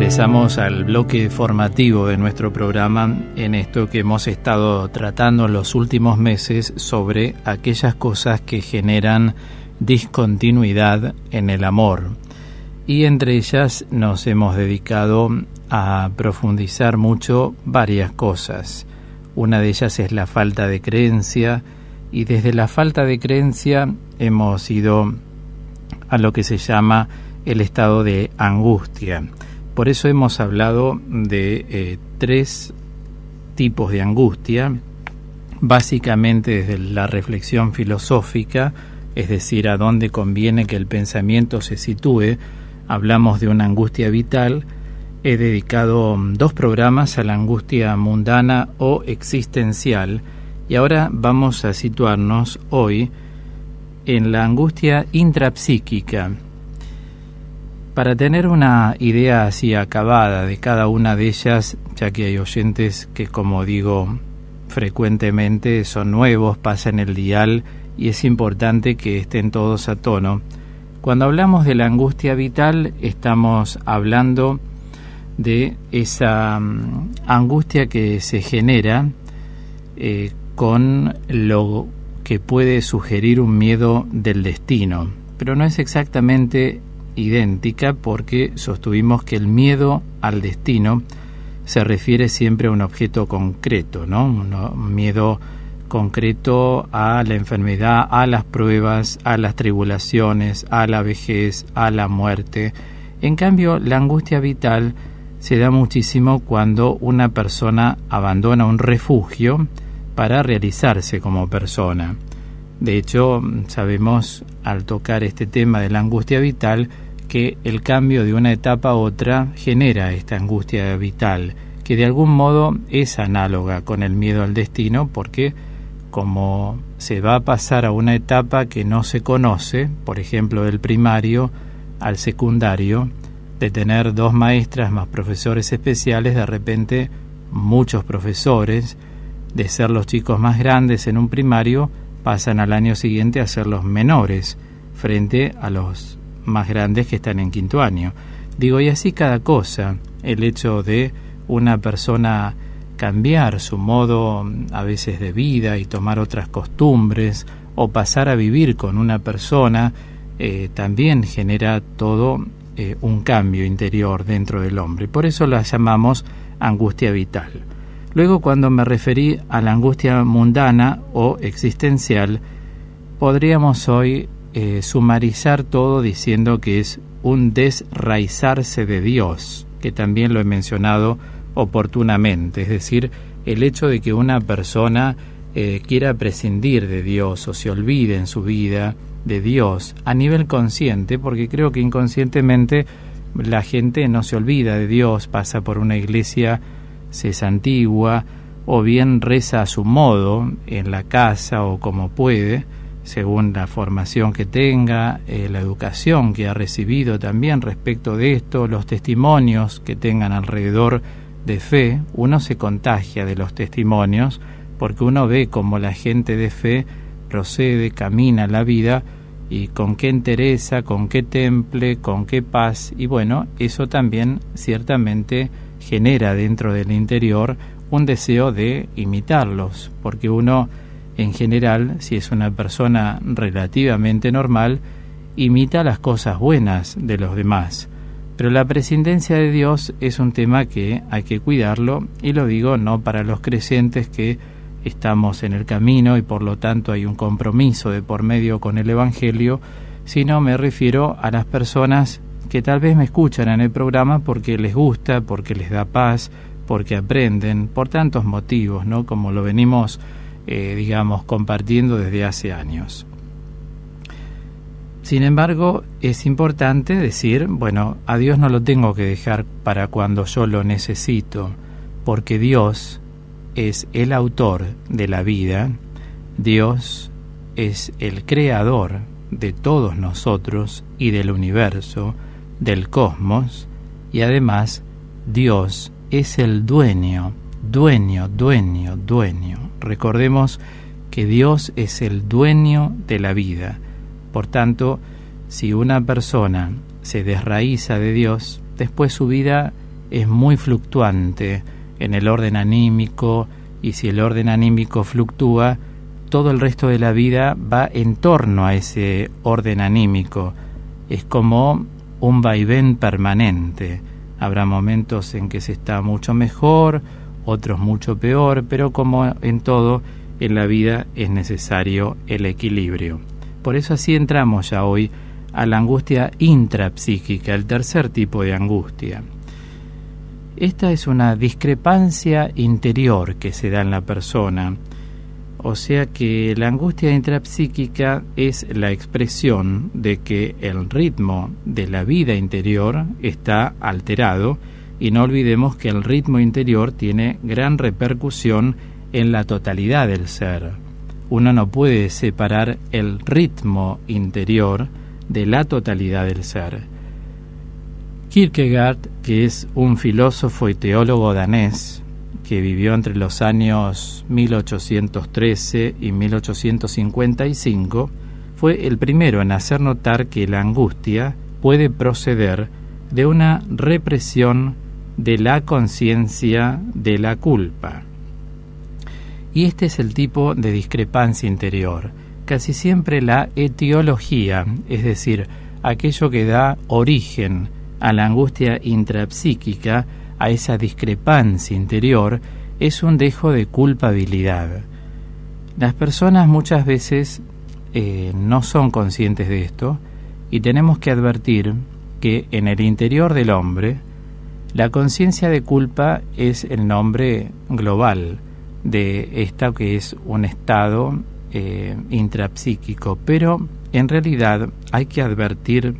Ingresamos al bloque formativo de nuestro programa en esto que hemos estado tratando en los últimos meses sobre aquellas cosas que generan discontinuidad en el amor. Y entre ellas nos hemos dedicado a profundizar mucho varias cosas. Una de ellas es la falta de creencia, y desde la falta de creencia hemos ido a lo que se llama el estado de angustia. Por eso hemos hablado de 3 tipos de angustia, básicamente desde la reflexión filosófica, es decir, a dónde conviene que el pensamiento se sitúe. Hablamos de una angustia vital. He dedicado 2 programas a la angustia mundana o existencial, y ahora vamos a situarnos hoy en la angustia intrapsíquica. Para tener una idea así acabada de cada una de ellas, ya que hay oyentes que, como digo, frecuentemente son nuevos, pasan el dial y es importante que estén todos a tono. Cuando hablamos de la angustia vital, estamos hablando de esa angustia que se genera con lo que puede sugerir un miedo del destino, pero no es exactamente idéntica, porque sostuvimos que el miedo al destino se refiere siempre a un objeto concreto, ¿no? Un miedo concreto a la enfermedad, a las pruebas, a las tribulaciones, a la vejez, a la muerte. En cambio, la angustia vital se da muchísimo cuando una persona abandona un refugio para realizarse como persona. De hecho, sabemos al tocar este tema de la angustia vital que el cambio de una etapa a otra genera esta angustia vital, que de algún modo es análoga con el miedo al destino, porque como se va a pasar a una etapa que no se conoce, por ejemplo del primario al secundario, de tener 2 maestras más profesores especiales, de repente muchos profesores, de ser los chicos más grandes en un primario, pasan al año siguiente a ser los menores, frente a los más grandes que están en 5º año. Digo, y así cada cosa. El hecho de una persona cambiar su modo a veces de vida y tomar otras costumbres, o pasar a vivir con una persona, también genera todo un cambio interior dentro del hombre. Por eso la llamamos angustia vital. Luego, cuando me referí a la angustia mundana o existencial, podríamos hoy sumarizar todo diciendo que es un desraizarse de Dios, que también lo he mencionado oportunamente, es decir, el hecho de que una persona quiera prescindir de Dios o se olvide en su vida de Dios a nivel consciente, porque creo que inconscientemente la gente no se olvida de Dios, pasa por una iglesia, se santigua o bien reza a su modo en la casa o como puede, según la formación que tenga, la educación que ha recibido también respecto de esto, los testimonios que tengan alrededor de fe. Uno se contagia de los testimonios porque uno ve cómo la gente de fe procede, camina la vida y con qué entereza, con qué temple, con qué paz, y bueno, eso también ciertamente genera dentro del interior un deseo de imitarlos, porque uno en general, si es una persona relativamente normal, imita las cosas buenas de los demás. Pero la prescindencia de Dios es un tema que hay que cuidarlo, y lo digo no para los creyentes que estamos en el camino y por lo tanto hay un compromiso de por medio con el Evangelio, sino me refiero a las personas que tal vez me escuchan en el programa porque les gusta, porque les da paz, porque aprenden, por tantos motivos, ¿no? Como lo venimos compartiendo desde hace años. Sin embargo, es importante decir, bueno, a Dios no lo tengo que dejar para cuando yo lo necesito, porque Dios es el autor de la vida, Dios es el creador de todos nosotros y del universo, del cosmos, y además Dios es el dueño. Recordemos que Dios es el dueño de la vida. Por tanto, si una persona se desraíza de Dios, después su vida es muy fluctuante en el orden anímico, y si el orden anímico fluctúa, todo el resto de la vida va en torno a ese orden anímico. Es como un vaivén permanente. Habrá momentos en que se está mucho mejor, otros mucho peor, pero como en todo en la vida es necesario el equilibrio. Por eso así entramos ya hoy a la angustia intrapsíquica, el tercer tipo de angustia. Esta es una discrepancia interior que se da en la persona, o sea que la angustia intrapsíquica es la expresión de que el ritmo de la vida interior está alterado, y no olvidemos que el ritmo interior tiene gran repercusión en la totalidad del ser. Uno no puede separar el ritmo interior de la totalidad del ser. Kierkegaard, que es un filósofo y teólogo danés que vivió entre los años 1813 y 1855, fue el primero en hacer notar que la angustia puede proceder de una represión de la conciencia de la culpa. Y este es el tipo de discrepancia interior. Casi siempre la etiología, es decir, aquello que da origen a la angustia intrapsíquica, a esa discrepancia interior, es un dejo de culpabilidad. Las personas muchas veces no son conscientes de esto, y tenemos que advertir que en el interior del hombre la conciencia de culpa es el nombre global de esta que es un estado intrapsíquico, pero en realidad hay que advertir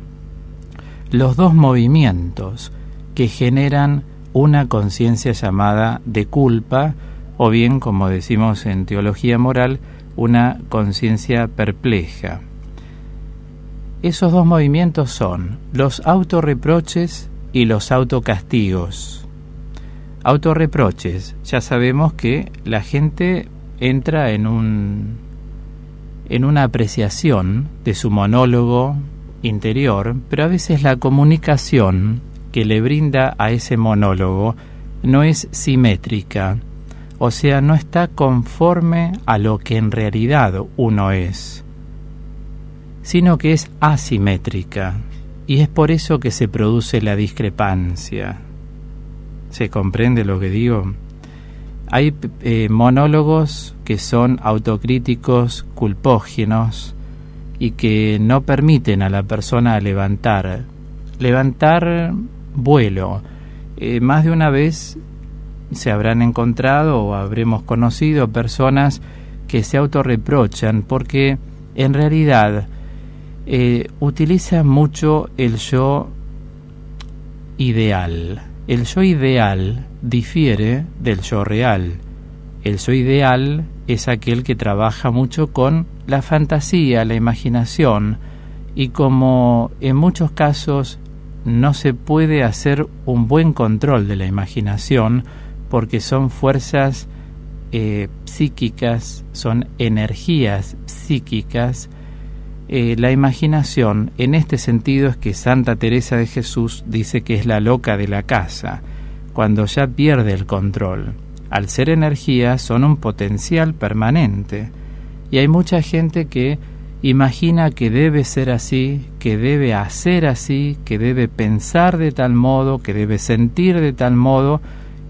los dos movimientos que generan una conciencia llamada de culpa, o bien, como decimos en teología moral, una conciencia perpleja. Esos dos movimientos son los autorreproches y los autocastigos. Autorreproches, ya sabemos que la gente entra en una apreciación de su monólogo interior, pero a veces la comunicación que le brinda a ese monólogo no es simétrica, o sea, no está conforme a lo que en realidad uno es, sino que es asimétrica, y es por eso que se produce la discrepancia. ¿Se comprende lo que digo? Hay monólogos que son autocríticos, culpógenos, y que no permiten a la persona levantar vuelo. Más de una vez se habrán encontrado o habremos conocido personas que se autorreprochan porque en realidad utilizan mucho el yo ideal. El yo ideal difiere del yo real. El yo ideal es aquel que trabaja mucho con la fantasía, la imaginación, y como en muchos casos no se puede hacer un buen control de la imaginación porque son fuerzas psíquicas, son energías psíquicas, la imaginación en este sentido es que Santa Teresa de Jesús dice que es la loca de la casa, cuando ya pierde el control. Al ser energía son un potencial permanente, y hay mucha gente que imagina que debe ser así, que debe hacer así, que debe pensar de tal modo, que debe sentir de tal modo,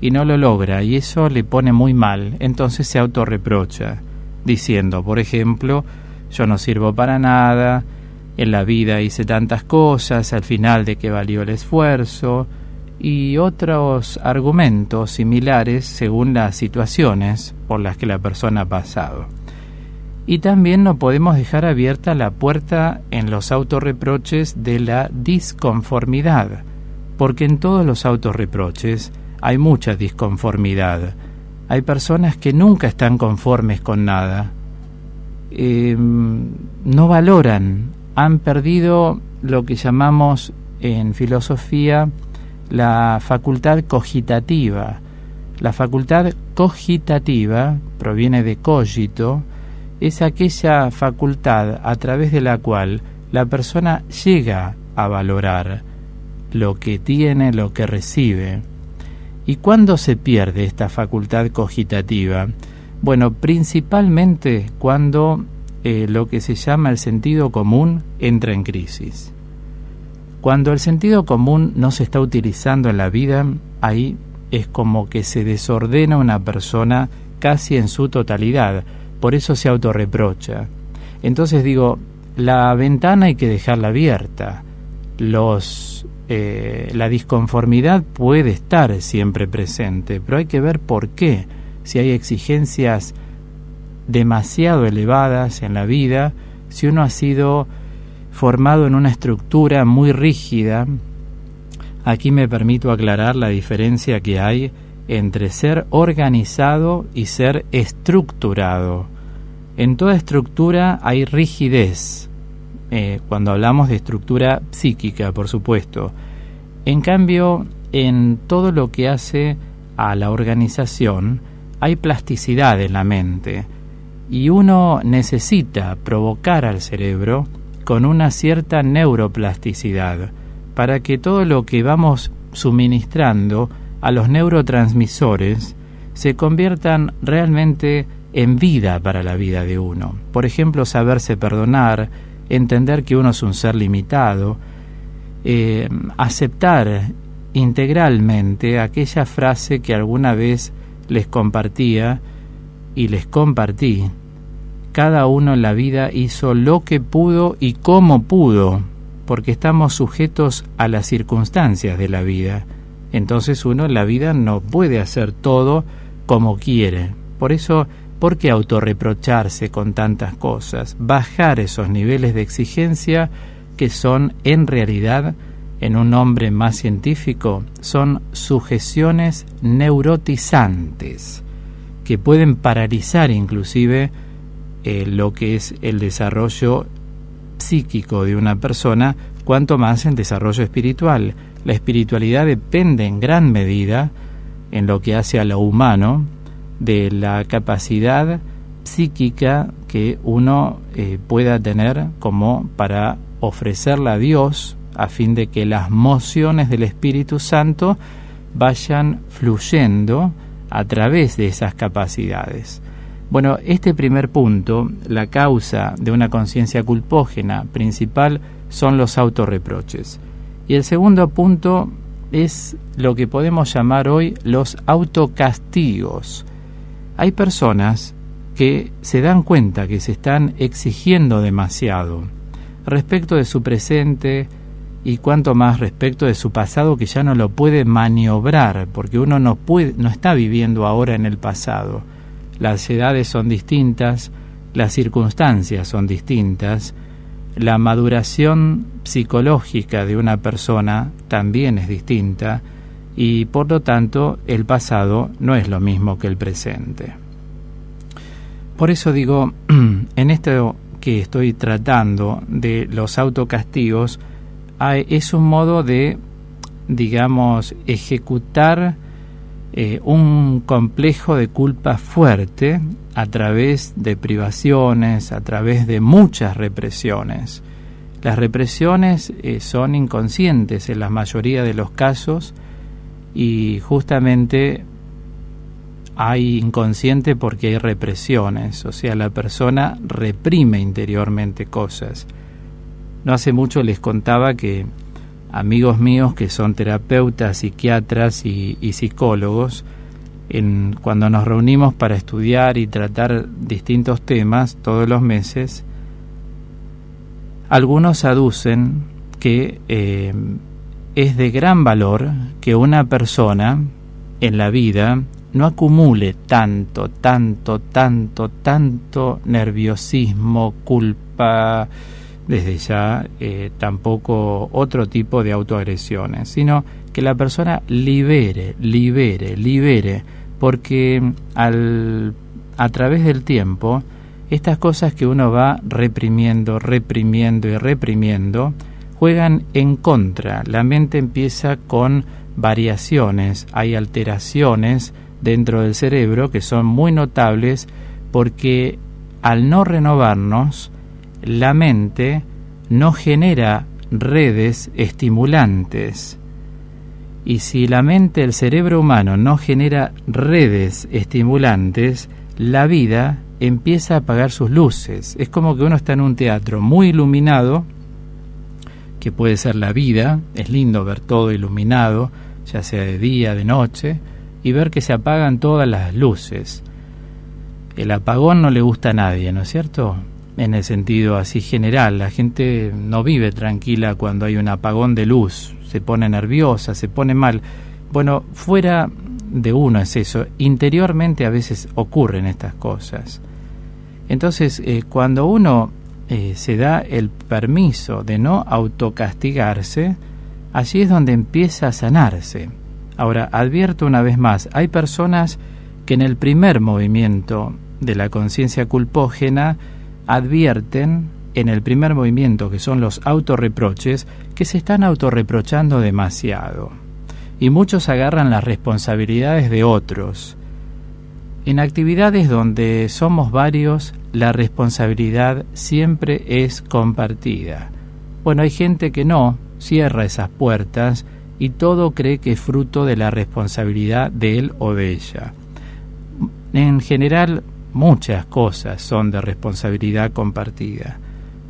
y no lo logra, y eso le pone muy mal. Entonces se autorreprocha, diciendo, por ejemplo, yo no sirvo para nada, en la vida hice tantas cosas, al final ¿de qué valió el esfuerzo? Y otros argumentos similares según las situaciones por las que la persona ha pasado. Y también no podemos dejar abierta la puerta en los autorreproches de la disconformidad, porque en todos los autorreproches hay mucha disconformidad. Hay personas que nunca están conformes con nada, no valoran, han perdido lo que llamamos en filosofía la facultad cogitativa. La facultad cogitativa proviene de cogito, es aquella facultad a través de la cual la persona llega a valorar lo que tiene, lo que recibe. ¿Y cuándo se pierde esta facultad cogitativa? Bueno, principalmente cuando lo que se llama el sentido común entra en crisis. Cuando el sentido común no se está utilizando en la vida, ahí es como que se desordena una persona casi en su totalidad, por eso se autorreprocha. Entonces digo, la ventana hay que dejarla abierta, la disconformidad puede estar siempre presente, pero hay que ver por qué. Si hay exigencias demasiado elevadas en la vida, si uno ha sido formado en una estructura muy rígida, aquí me permito aclarar la diferencia que hay entre ser organizado y ser estructurado. En toda estructura hay rigidez, cuando hablamos de estructura psíquica, por supuesto. En cambio, en todo lo que hace a la organización, hay plasticidad en la mente, y uno necesita provocar al cerebro con una cierta neuroplasticidad, para que todo lo que vamos suministrando a los neurotransmisores se conviertan realmente en vida para la vida de uno. Por ejemplo, saberse perdonar, entender que uno es un ser limitado, aceptar integralmente aquella frase que alguna vez les compartía y les compartí: cada uno en la vida hizo lo que pudo y como pudo, porque estamos sujetos a las circunstancias de la vida. Entonces uno en la vida no puede hacer todo como quiere. Por eso, ¿por qué autorreprocharse con tantas cosas? Bajar esos niveles de exigencia que son, en realidad, en un nombre más científico, son sujeciones neurotizantes, que pueden paralizar inclusive lo que es el desarrollo psíquico de una persona, cuanto más el desarrollo espiritual. La espiritualidad depende en gran medida, en lo que hace a lo humano, de la capacidad psíquica que uno pueda tener como para ofrecerla a Dios, a fin de que las mociones del Espíritu Santo vayan fluyendo a través de esas capacidades. Bueno, este primer punto, la causa de una conciencia culpógena principal, son los autorreproches. Y el segundo punto es lo que podemos llamar hoy los autocastigos. Hay personas que se dan cuenta que se están exigiendo demasiado respecto de su presente y cuanto más respecto de su pasado, que ya no lo puede maniobrar, porque uno no está viviendo ahora en el pasado. Las edades son distintas, las circunstancias son distintas, la maduración psicológica de una persona también es distinta, y por lo tanto el pasado no es lo mismo que el presente. Por eso digo, en esto que estoy tratando de los autocastigos, es un modo de, digamos, ejecutar un complejo de culpa fuerte a través de privaciones, a través de muchas represiones. Las represiones son inconscientes en la mayoría de los casos, y justamente hay inconsciente porque hay represiones, o sea, la persona reprime interiormente cosas. No hace mucho les contaba que amigos míos que son terapeutas, psiquiatras y psicólogos, cuando nos reunimos para estudiar y tratar distintos temas todos los meses, algunos aducen que es de gran valor que una persona en la vida no acumule tanto nerviosismo, culpa, desde ya tampoco otro tipo de autoagresiones, sino que la persona libere, porque a través del tiempo, estas cosas que uno va reprimiendo, juegan en contra. La mente empieza con variaciones, hay alteraciones dentro del cerebro que son muy notables, porque al no renovarnos, la mente no genera redes estimulantes, Y si la mente, el cerebro humano, no genera redes estimulantes, la vida empieza a apagar sus luces. Es como que uno está en un teatro muy iluminado, que puede ser la vida, es lindo ver todo iluminado, ya sea de día, de noche, y ver que se apagan todas las luces. El apagón no le gusta a nadie, ¿no es cierto? En el sentido así general, la gente no vive tranquila cuando hay un apagón de luz, se pone nerviosa, se pone mal. Bueno, fuera de uno es eso, interiormente a veces ocurren estas cosas. Entonces, cuando uno se da el permiso de no autocastigarse, allí es donde empieza a sanarse. Ahora, advierto una vez más, hay personas que en el primer movimiento de la conciencia culpógena advierten, en el primer movimiento, que son los autorreproches, que se están autorreprochando demasiado. Y muchos agarran las responsabilidades de otros. En actividades donde somos varios, la responsabilidad siempre es compartida. Bueno, hay gente que no, cierra esas puertas y todo cree que es fruto de la responsabilidad de él o de ella. En general, muchas cosas son de responsabilidad compartida.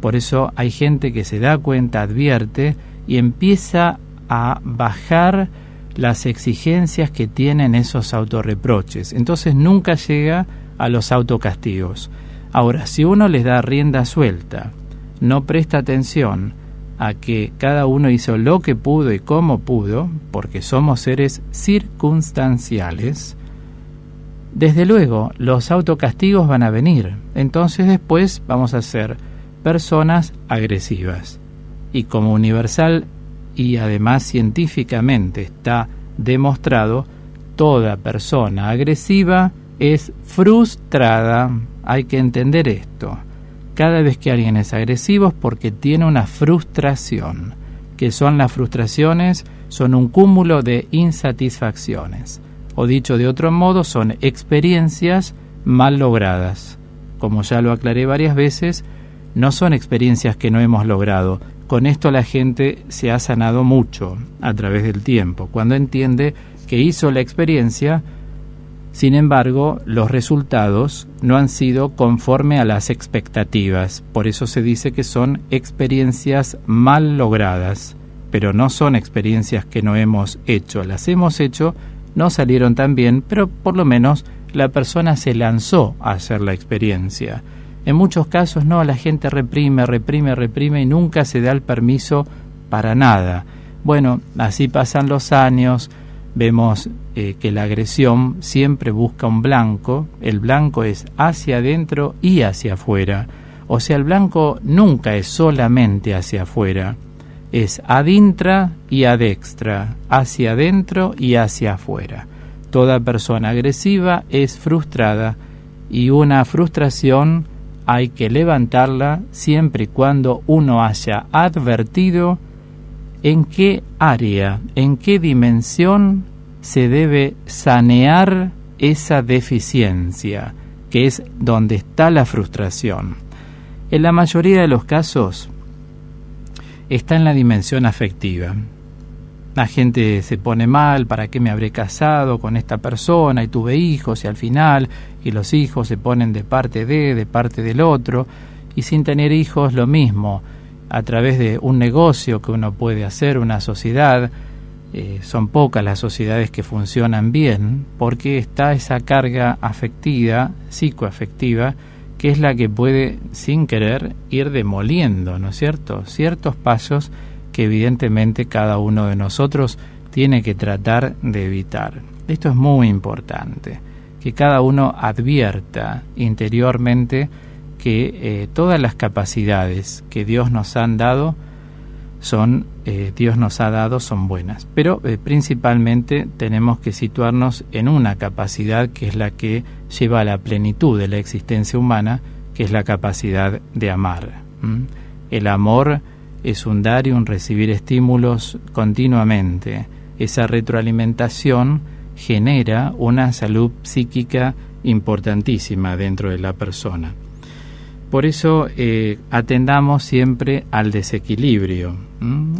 Por eso hay gente que se da cuenta, advierte y empieza a bajar las exigencias que tienen esos autorreproches. Entonces nunca llega a los autocastigos. Ahora, si uno les da rienda suelta, no presta atención a que cada uno hizo lo que pudo y cómo pudo, porque somos seres circunstanciales, desde luego los autocastigos van a venir. Entonces después vamos a ser personas agresivas. Y como universal y además científicamente está demostrado, toda persona agresiva es frustrada. Hay que entender esto. Cada vez que alguien es agresivo es porque tiene una frustración. ¿Qué son las frustraciones? Son un cúmulo de insatisfacciones. O dicho de otro modo, son experiencias mal logradas. Como ya lo aclaré varias veces, no son experiencias que no hemos logrado. Con esto la gente se ha sanado mucho a través del tiempo, cuando entiende que hizo la experiencia. Sin embargo, los resultados no han sido conforme a las expectativas. Por eso se dice que son experiencias mal logradas, pero no son experiencias que no hemos hecho. Las hemos hecho, no salieron tan bien, pero por lo menos la persona se lanzó a hacer la experiencia. En muchos casos no, la gente reprime y nunca se da el permiso para nada. Bueno, así pasan los años. Vemos que la agresión siempre busca un blanco. El blanco es hacia adentro y hacia afuera. O sea, el blanco nunca es solamente hacia afuera. Es ad intra y ad extra, hacia adentro y hacia afuera. Toda persona agresiva es frustrada y una frustración hay que levantarla siempre y cuando uno haya advertido en qué área, en qué dimensión se debe sanear esa deficiencia, que es donde está la frustración. En la mayoría de los casos está en la dimensión afectiva. La gente se pone mal, ¿para qué me habré casado con esta persona? Y tuve hijos y al final, y los hijos se ponen de parte del otro, y sin tener hijos lo mismo. A través de un negocio que uno puede hacer, una sociedad, son pocas las sociedades que funcionan bien, porque está esa carga afectiva, psicoafectiva, que es la que puede, sin querer, ir demoliendo, ¿no es cierto?, ciertos pasos que evidentemente cada uno de nosotros tiene que tratar de evitar. Esto es muy importante, que cada uno advierta interiormente que todas las capacidades que Dios nos ha dado son buenas, pero principalmente tenemos que situarnos en una capacidad que es la que lleva a la plenitud de la existencia humana, que es la capacidad de amar. El amor es un dar y un recibir estímulos continuamente. Esa retroalimentación genera una salud psíquica importantísima dentro de la persona. Por eso atendamos siempre al desequilibrio.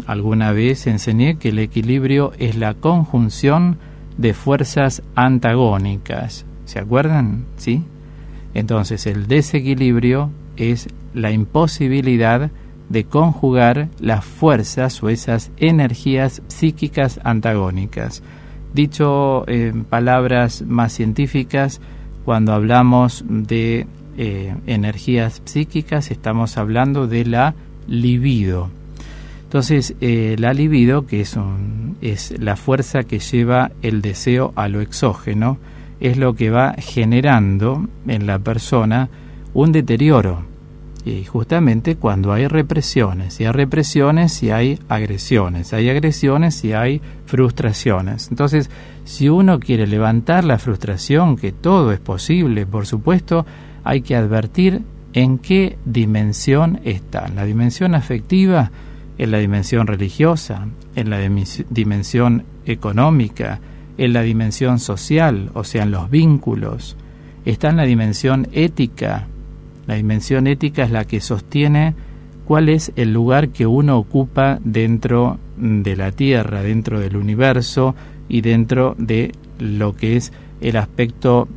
Alguna vez enseñé que el equilibrio es la conjunción de fuerzas antagónicas. ¿Se acuerdan? ¿Sí? Entonces el desequilibrio es la imposibilidad de conjugar las fuerzas o esas energías psíquicas antagónicas. Dicho en palabras más científicas, cuando hablamos de energías psíquicas, estamos hablando de la libido. Entonces, la libido, que es la fuerza que lleva el deseo a lo exógeno, es lo que va generando en la persona un deterioro. Y justamente cuando hay represiones, y hay represiones y hay agresiones y hay frustraciones. Entonces, si uno quiere levantar la frustración, que todo es posible, por supuesto, hay que advertir en qué dimensión está. En la dimensión afectiva, en la dimensión religiosa, en la dimensión económica, en la dimensión social, o sea, en los vínculos. Está en la dimensión ética. La dimensión ética es la que sostiene cuál es el lugar que uno ocupa dentro de la Tierra, dentro del universo y dentro de lo que es el aspecto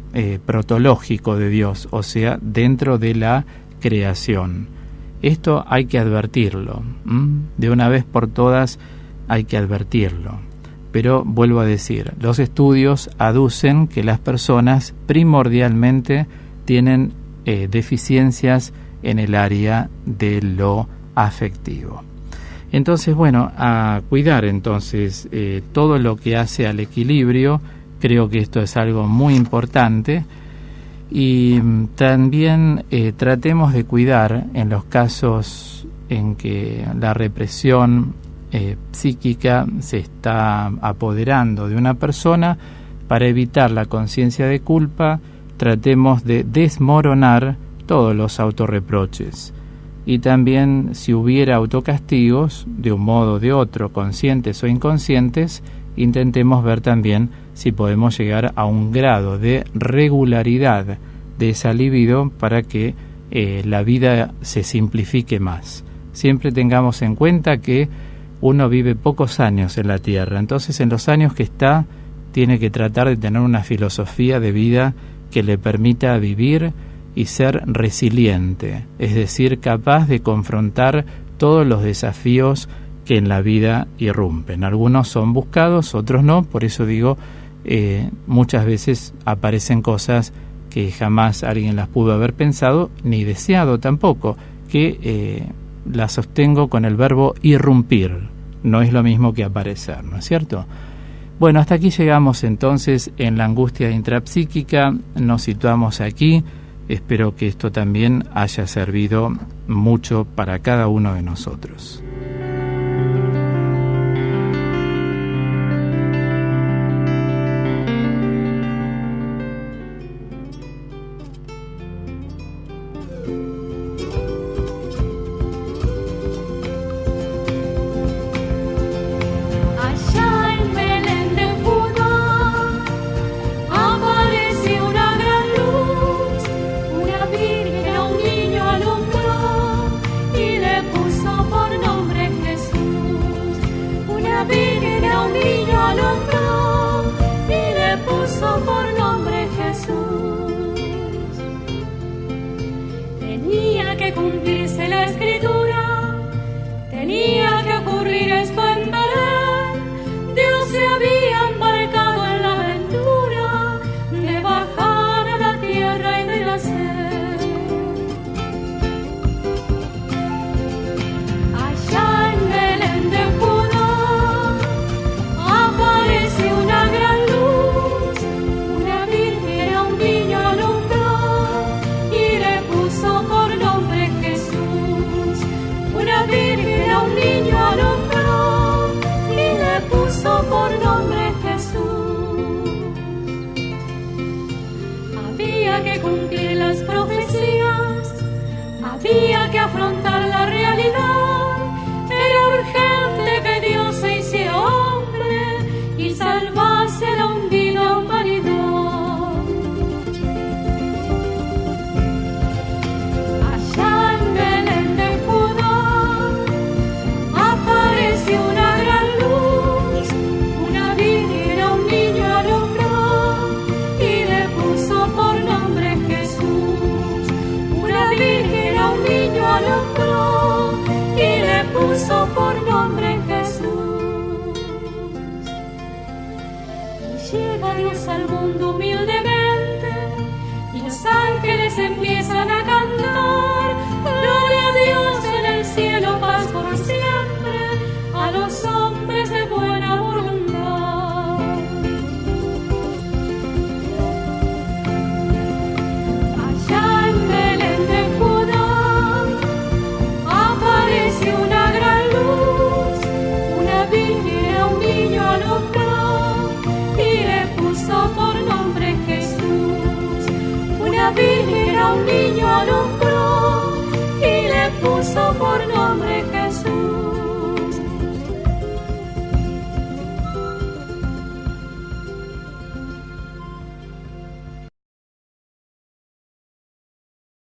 protológico de Dios, o sea, dentro de la creación. Esto hay que advertirlo, de una vez por todas hay que advertirlo. Pero vuelvo a decir, los estudios aducen que las personas primordialmente tienen deficiencias en el área de lo afectivo. Entonces, bueno, a cuidar entonces todo lo que hace al equilibrio. Creo que esto es algo muy importante y también tratemos de cuidar en los casos en que la represión psíquica se está apoderando de una persona. Para evitar la conciencia de culpa, tratemos de desmoronar todos los autorreproches. Y también, si hubiera autocastigos, de un modo o de otro, conscientes o inconscientes, intentemos ver también si podemos llegar a un grado de regularidad de esa libido para que la vida se simplifique más. Siempre tengamos en cuenta que uno vive pocos años en la Tierra, entonces en los años que está tiene que tratar de tener una filosofía de vida que le permita vivir y ser resiliente, es decir, capaz de confrontar todos los desafíos que en la vida irrumpen. Algunos son buscados, otros no, por eso digo, muchas veces aparecen cosas que jamás alguien las pudo haber pensado, ni deseado tampoco, que las sostengo con el verbo irrumpir, no es lo mismo que aparecer, ¿no es cierto? Bueno, hasta aquí llegamos entonces en la angustia intrapsíquica, nos situamos aquí. Espero que esto también haya servido mucho para cada uno de nosotros. Había que afrontar la realidad, era urgente que Dios se hiciera hombre y salvase a la hundida humanidad. Allá al mundo humildemente, y los ángeles empiezan a cantar, gloria a Dios en el cielo, paz por siempre, a los hombres de buena voluntad. Allá en Belén de Judá apareció una gran luz, una virgen a un niño alumbró y le puso por nombre Jesús. Una virgen a un niño alumbró